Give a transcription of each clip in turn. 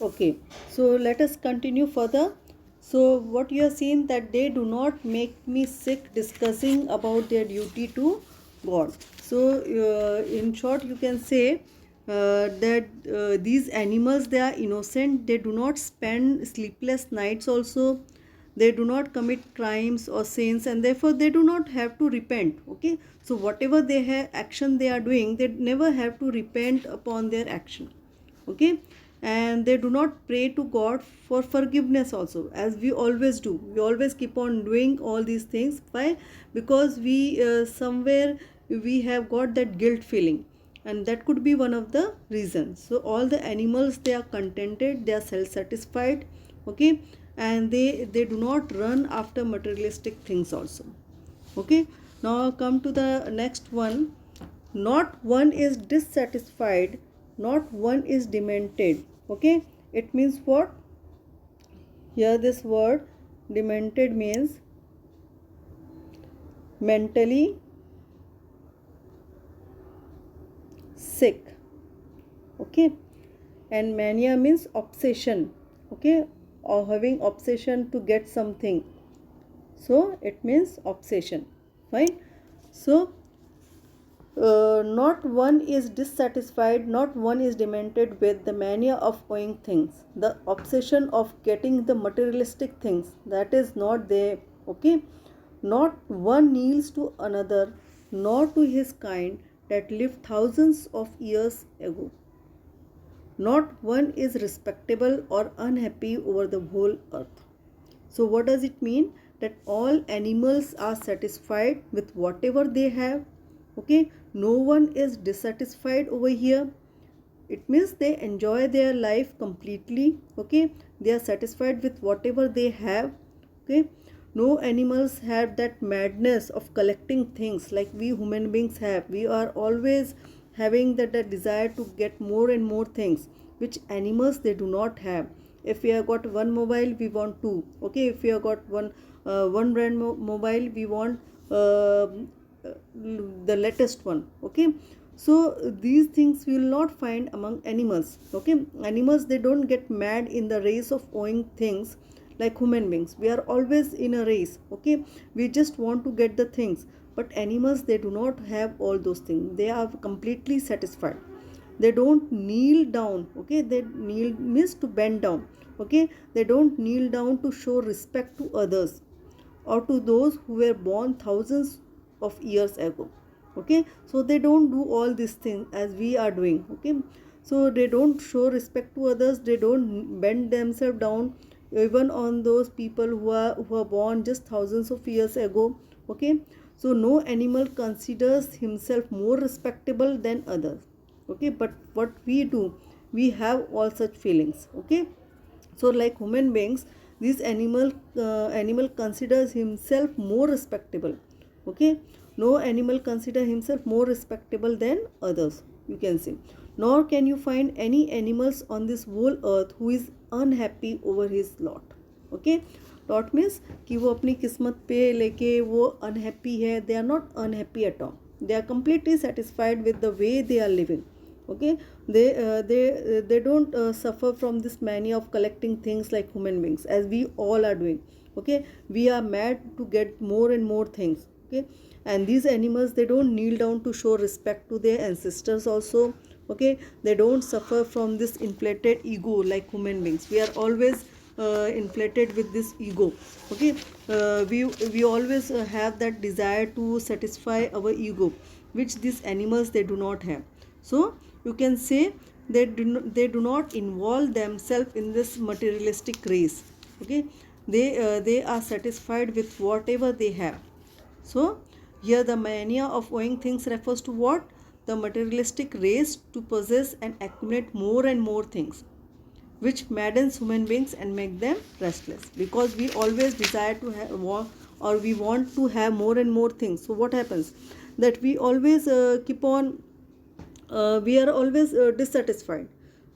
Okay, so let us continue further. So what you have seen, that they do not make me sick discussing about their duty to God. So in short, you can say that these animals, they are innocent. They do not spend sleepless nights also. They do not commit crimes or sins, and therefore they do not have to repent. Okay, so whatever they have action they are doing, they never have to repent upon their action. Okay, and they do not pray to God for forgiveness also, as we always do. We always keep on doing all these things. Why? Because we somewhere we have got that guilt feeling, and that could be one of the reasons. So all the animals, they are contented, they are self satisfied. Okay, and they do not run after materialistic things also. Okay, now come to the next one. Not one is dissatisfied, not one is demented. Okay, it means what? Here this word demented means mentally sick. Okay, and mania means obsession. Okay, or having obsession to get something. So it means obsession. Fine. So not one is dissatisfied, not one is demented with the mania of owing things, the obsession of getting the materialistic things, that is not there. Okay, not one kneels to another, nor to his kind that lived thousands of years ago. Not one is respectable or unhappy over the whole earth. So, what does it mean? That all animals are satisfied with whatever they have. Okay, no one is dissatisfied over here. It means they enjoy their life completely. Okay, they are satisfied with whatever they have. Okay, no animals have that madness of collecting things like we human beings have. We are always having that desire to get more and more things, which animals they do not have. If we have got one mobile, we want two. Okay, if we have got one brand mobile, we want the latest one. Okay, so these things we will not find among animals. Okay, animals, they don't get mad in the race of owing things like human beings. We are always in a race. Okay, we just want to get the things, but animals, they do not have all those things. They are completely satisfied. They don't kneel down. Okay, they kneel means to bend down. Okay, they don't kneel down to show respect to others or to those who were born thousands of years ago. Okay, so they don't do all these things as we are doing. Okay, so they don't show respect to others, they don't bend themselves down even on those people who are born just thousands of years ago. Okay, so no animal considers himself more respectable than others. Okay, but what we do, we have all such feelings. Okay, so like human beings, this animal considers himself more respectable. Okay, no animal consider himself more respectable than others, you can see. Nor can you find any animals on this whole earth who is unhappy over his lot. Okay, lot means कि वो अपनी किस्मत पे लेके वो unhappy है. They are not unhappy at all. They are completely satisfied with the way they are living. Okay, they don't suffer from this mania of collecting things like human beings, as we all are doing. Okay, we are mad to get more and more things. Okay, and these animals, they don't kneel down to show respect to their ancestors also. Okay, they don't suffer from this inflated ego like human beings. We are always inflated with this ego. Okay, we always have that desire to satisfy our ego, which these animals, they do not have. So you can say they do not involve themselves in this materialistic race. Okay, they are satisfied with whatever they have. So here the mania of owing things refers to what? The materialistic race to possess and accumulate more and more things, which maddens human beings and make them restless, because we always desire to have or we want to have more and more things. So what happens, that we always keep on we are always dissatisfied.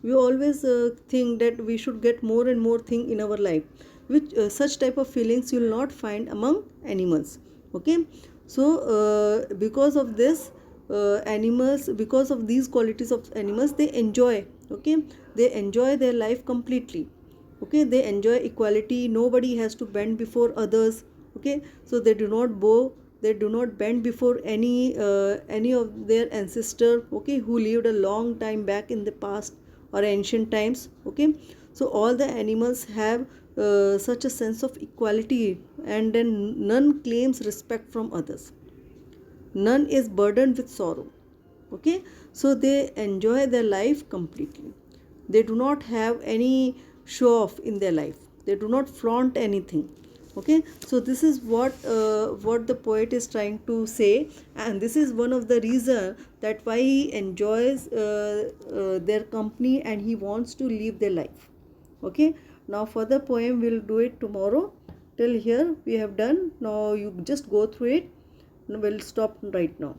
We always think that we should get more and more thing in our life, which such type of feelings you will not find among animals. Okay, so because of this animals, because of these qualities of animals, they enjoy Okay, they enjoy their life completely. Okay, they enjoy equality. Nobody has to bend before others. Okay, so they do not bow, they do not bend before any of their ancestor, okay, who lived a long time back in the past or ancient times. Okay, so all the animals have such a sense of equality, and then none claims respect from others, none is burdened with sorrow. Okay, so they enjoy their life completely. They do not have any show off in their life, they do not flaunt anything. Okay, so this is what the poet is trying to say, and this is one of the reason that why he enjoys their company and he wants to live their life. Okay, now for the poem we'll do it tomorrow. Till here we have done. Now you just go through it. We'll stop right now.